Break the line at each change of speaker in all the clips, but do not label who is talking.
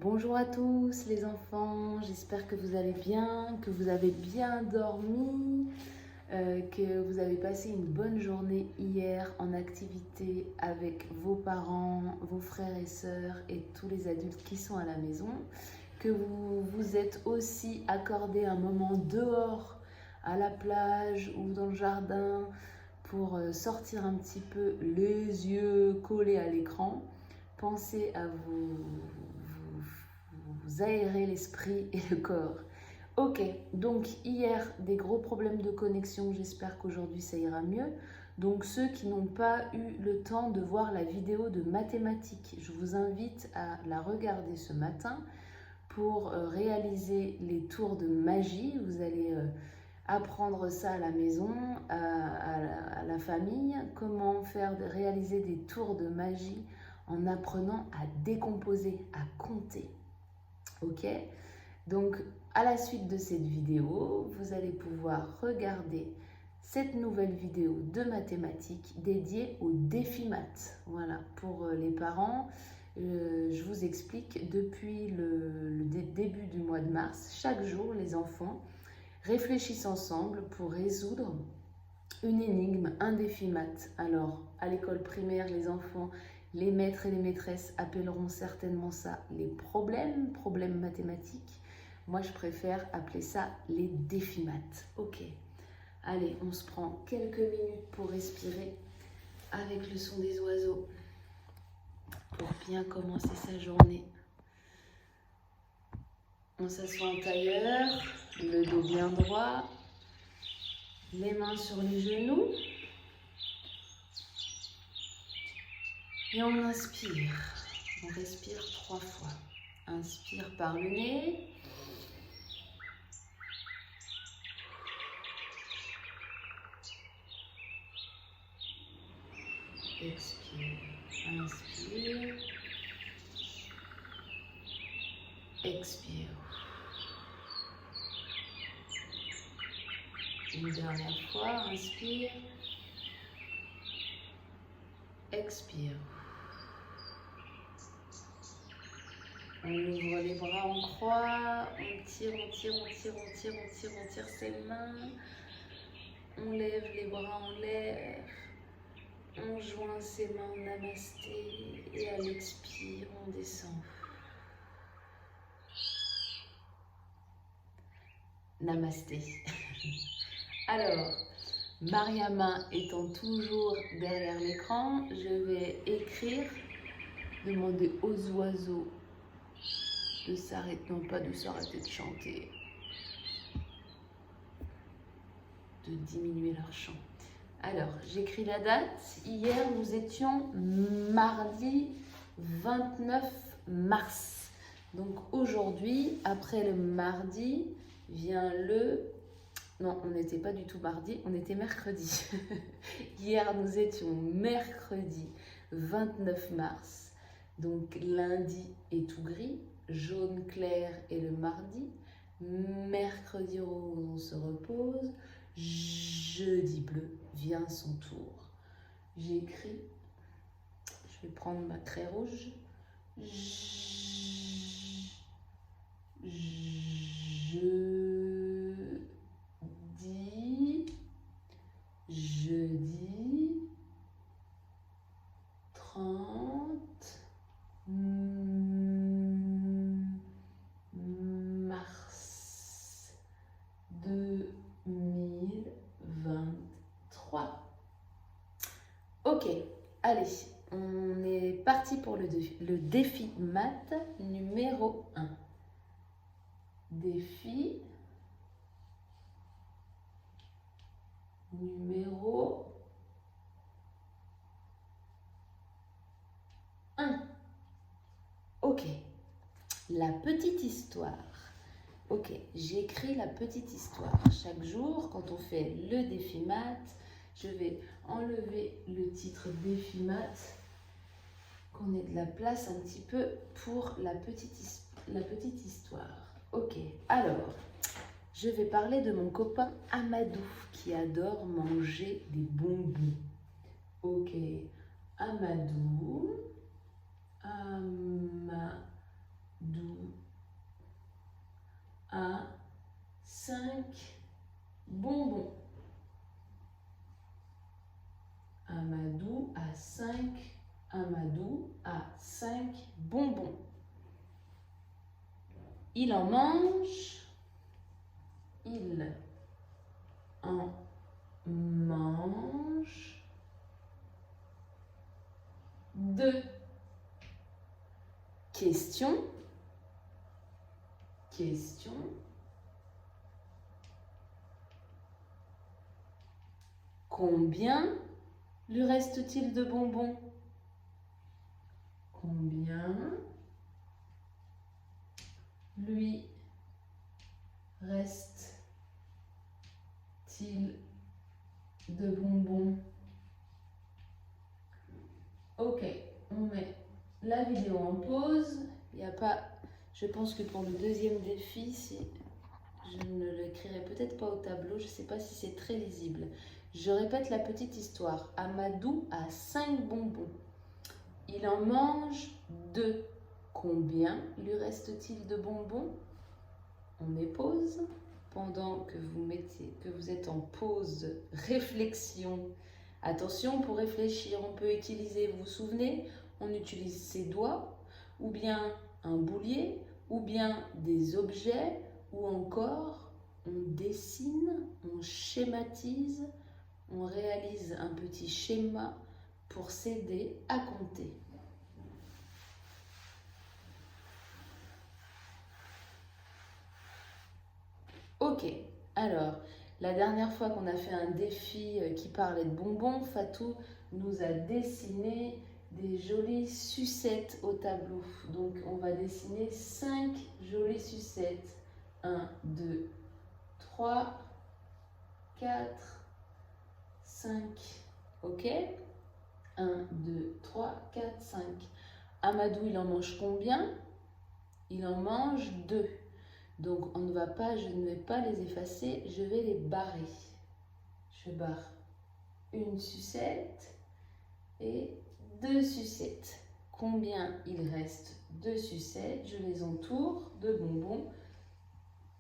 Bonjour à tous les enfants, j'espère que vous allez bien, que vous avez bien dormi, que vous avez passé une bonne journée hier en activité avec vos parents, vos frères et sœurs et tous les adultes qui sont à la maison, que vous vous êtes aussi accordé un moment dehors à la plage ou dans le jardin pour sortir un petit peu les yeux collés à l'écran. Pensez à vous aérer l'esprit et le corps. Ok, donc hier, des gros problèmes de connexion, j'espère qu'aujourd'hui ça ira mieux. Donc ceux qui n'ont pas eu le temps de voir la vidéo de mathématiques, je vous invite à la regarder ce matin pour réaliser les tours de magie. Vous allez apprendre ça à la maison, à la famille, comment réaliser des tours de magie en apprenant à décomposer, à compter. Ok, donc à la suite de cette vidéo, vous allez pouvoir regarder cette nouvelle vidéo de mathématiques dédiée au défi maths. Voilà, pour les parents, je vous explique, depuis le début du mois de mars, chaque jour, les enfants réfléchissent ensemble pour résoudre une énigme, un défi maths. Alors, à l'école primaire, les enfants, les maîtres et les maîtresses appelleront certainement ça les problèmes mathématiques. Moi, je préfère appeler ça les défis maths. Ok, allez, on se prend quelques minutes pour respirer avec le son des oiseaux pour bien commencer sa journée. On s'assoit en tailleur, le dos bien droit, les mains sur les genoux. Et on inspire. On respire 3 fois. Inspire par le nez. Expire. Inspire. Expire. Une dernière fois. Inspire. Expire. On ouvre les bras en croix, on tire ses mains, on lève les bras en l'air, on joint ses mains en namasté et à l'expire, on descend. Namasté. Alors, Mariama étant toujours derrière l'écran, je vais écrire, demander aux oiseaux de s'arrêter, non pas de s'arrêter de chanter, de diminuer leur chant. Alors, j'écris la date. Hier, nous étions mardi 29 mars. Donc aujourd'hui, après le mardi, vient le... Non, on n'était pas du tout mardi, on était mercredi. Hier, nous étions mercredi 29 mars. Donc lundi est tout gris, jaune clair est le mardi. Mercredi rose, on se repose. Jeudi bleu vient son tour. J'écris, je vais prendre ma craie rouge. Jeudi 30 mars 2023. Ok, allez, on est parti pour le défi maths numéro 1. Défi numéro 1. Ok, la petite histoire. Ok, j'écris la petite histoire. Chaque jour, quand on fait le défi maths, je vais enlever le titre défi maths, qu'on ait de la place un petit peu pour la petite histoire. Ok, alors, je vais parler de mon copain Amadou qui adore manger des bonbons. Ok, Amadou. a 5 bonbons. Amadou a 5 bonbons. Il en mange 2. Question. Combien lui reste-t-il de bonbons? Combien lui reste-t-il de bonbons? Ok, on met la vidéo en pause. Il n'y a pas... Je pense que pour le deuxième défi, si je ne l'écrirai peut-être pas au tableau, je ne sais pas si c'est très lisible. Je répète la petite histoire. Amadou a 5 bonbons. Il en mange 2. Combien lui reste-t-il de bonbons? On met pause. Pendant que vous êtes en pause réflexion. Attention, pour réfléchir, on peut utiliser, vous vous souvenez, on utilise ses doigts, ou bien un boulier, ou bien des objets, ou encore on dessine, on schématise, on réalise un petit schéma pour s'aider à compter. Ok, alors, la dernière fois qu'on a fait un défi qui parlait de bonbons, Fatou nous a dessiné des jolies sucettes au tableau. Donc, on va dessiner 5 jolies sucettes. 1, 2, 3, 4, 5. Ok? 1, 2, 3, 4, 5. Amadou, il en mange combien? Il en mange 2. Donc, je ne vais pas les effacer, je vais les barrer. Je barre une sucette et 2 sucettes. Combien il reste de sucettes? Je les entoure de bonbons.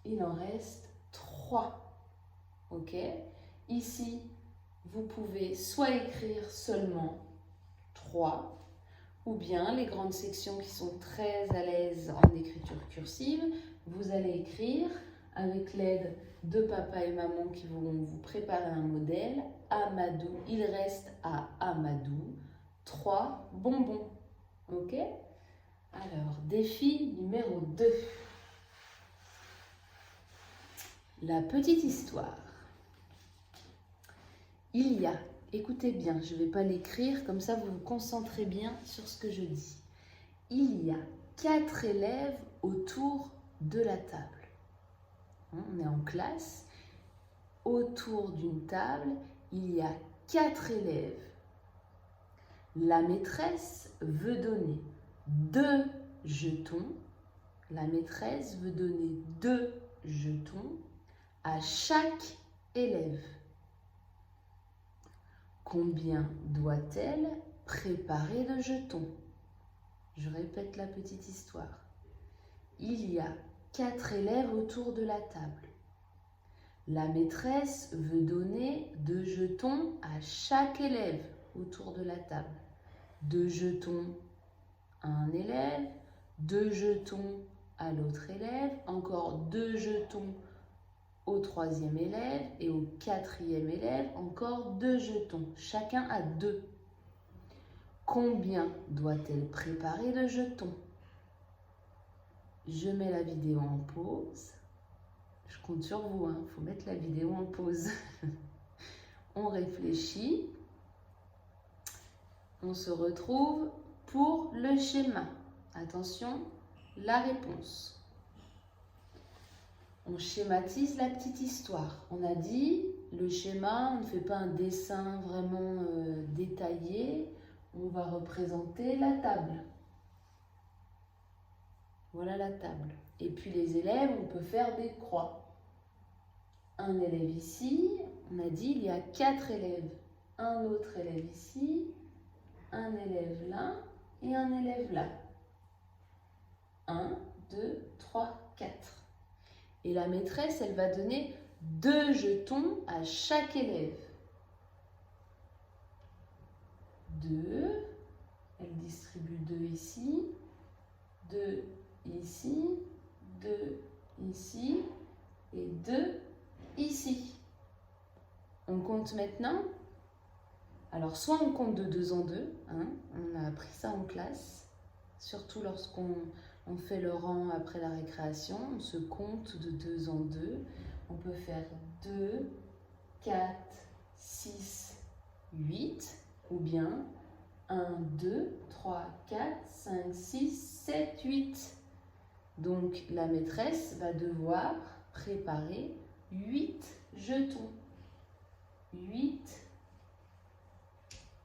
Il en reste 3. Ok? Ici, vous pouvez soit écrire seulement 3, ou bien les grandes sections qui sont très à l'aise en écriture cursive, vous allez écrire avec l'aide de papa et maman qui vont vous préparer un modèle. Amadou, il reste à Amadou 3 bonbons. Ok? Alors, défi numéro 2. La petite histoire. Il y a, écoutez bien, je ne vais pas l'écrire, comme ça vous vous concentrez bien sur ce que je dis. Il y a 4 élèves autour de la table. On est en classe. Autour d'une table, il y a 4 élèves. La maîtresse veut donner 2 jetons. La maîtresse veut donner 2 jetons à chaque élève. Combien doit-elle préparer de jetons? Je répète la petite histoire. Il y a 4 élèves autour de la table. La maîtresse veut donner 2 jetons à chaque élève autour de la table. 2 jetons à un élève, 2 jetons à l'autre élève, encore 2 jetons au 3e élève et au 4e élève, encore 2 jetons. Chacun a 2. Combien doit-elle préparer de jetons? Je mets la vidéo en pause. Je compte sur vous, il faut mettre la vidéo en pause. On réfléchit. On se retrouve pour le schéma. Attention, la réponse. On schématise la petite histoire. On a dit, le schéma, on ne fait pas un dessin vraiment détaillé. On va représenter la table. Voilà la table. Et puis les élèves, on peut faire des croix. Un élève ici, on a dit, il y a 4 élèves. Un autre élève ici, un élève là et un élève là. 1, 2, 3, 4. Et la maîtresse, elle va donner 2 jetons à chaque élève. 2, elle distribue 2 ici, 2 ici, 2 ici et 2 ici. On compte maintenant. Alors, soit on compte de 2 en 2, hein, on a appris ça en classe, surtout lorsqu'on fait le rang après la récréation, on se compte de 2 en 2. On peut faire 2, 4, 6, 8, ou bien 1, 2, 3, 4, 5, 6, 7, 8. Donc, la maîtresse va devoir préparer 8 jetons. 8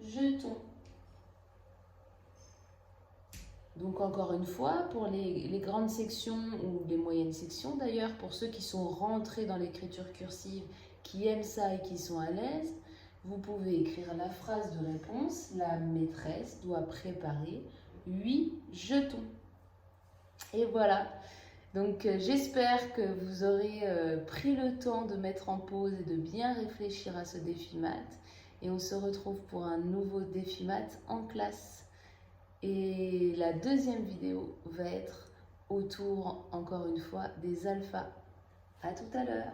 jetons. Donc, encore une fois, pour les grandes sections ou les moyennes sections d'ailleurs, pour ceux qui sont rentrés dans l'écriture cursive, qui aiment ça et qui sont à l'aise, vous pouvez écrire la phrase de réponse. La maîtresse doit préparer 8 jetons. Et voilà. Donc j'espère que vous aurez pris le temps de mettre en pause et de bien réfléchir à ce défi maths. Et on se retrouve pour un nouveau défi maths en classe. Et la deuxième vidéo va être autour, encore une fois, des alphas. À tout à l'heure.